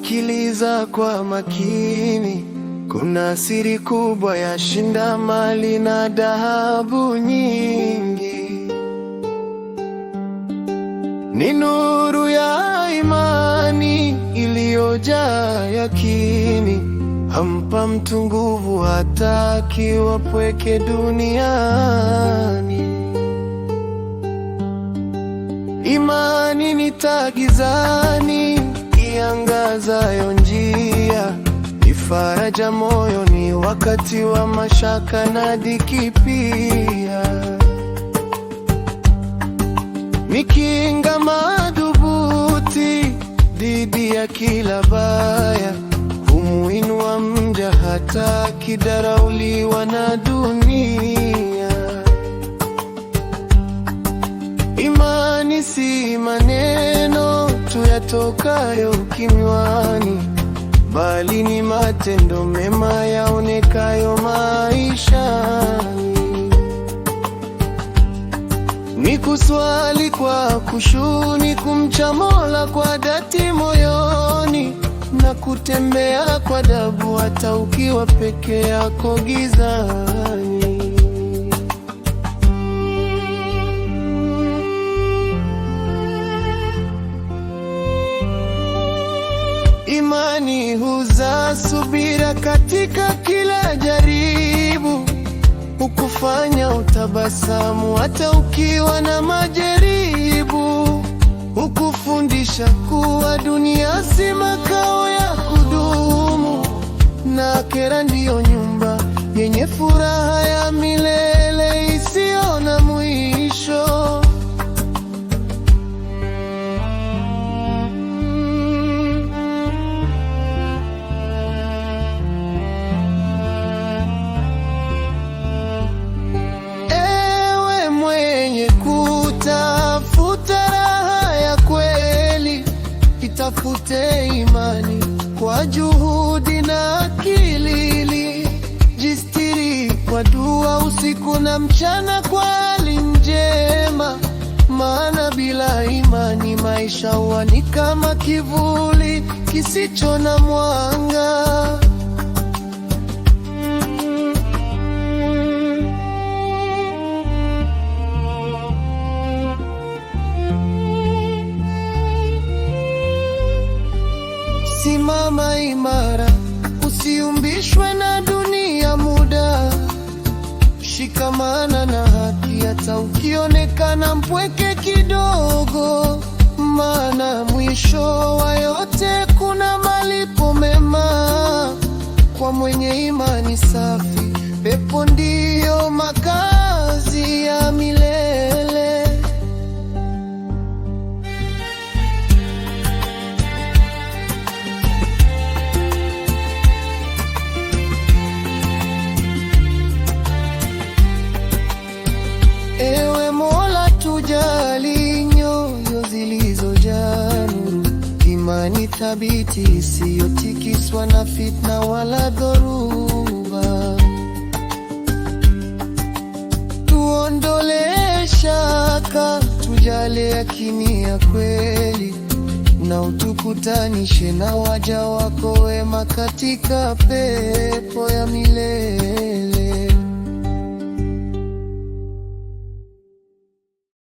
sikiliza kwa makini, kuna siri kubwa yashinda mali na dhahabu nyingi. Ni nuru ya imani iliyojaa yakini, hampa mtu nguvu hata akiwa pweke duniani. Imani ni taa gizani, iangazayo njia, ni faraja moyoni wakati wa mashaka na dhiki pia. Ni kinga madhubuti dhidi ya kila baya, humuinua mja hata akidharauliwa na dunia. Imani si maneno tu yatokayo kinywani, bali ni matendo mema yaonekayo maishani. Ni kuswali kwa kushuni, kumcha Mola kwa dhati moyoni, na kutembea kwa adabu hata ukiwa peke yako gizani. Imani huzaa subira katika kila jaribu, hukufanya utabasamu hata ukiwa na majaribu, hukufundisha kuwa dunia si makao ya kudumu, na akhera ndiyo nyumba yenye furaha ya milele isiyo na mwisho. Tafute imani kwa juhudi na akili, jistiri kwa dua usiku na mchana kwa hali njema, maana bila imani maisha huwa ni kama kivuli kisicho na mwanga. Simama imara, usiumbishwe na dunia muda. Shikamana na haki hata ukionekana mpweke kidogo, maana mwisho wa yote kuna malipo mema. Kwa mwenye imani safi, pepo ndiyo makazi ya milele. Ewe Mola, tujali nyoyo zilizojaa nuru, imani thabiti isiyotikiswa na fitna wala dhoruba. Tuondolee shaka, tujale yakini ya kweli, na utukutanishe na waja wako wema katika pepo ya milele.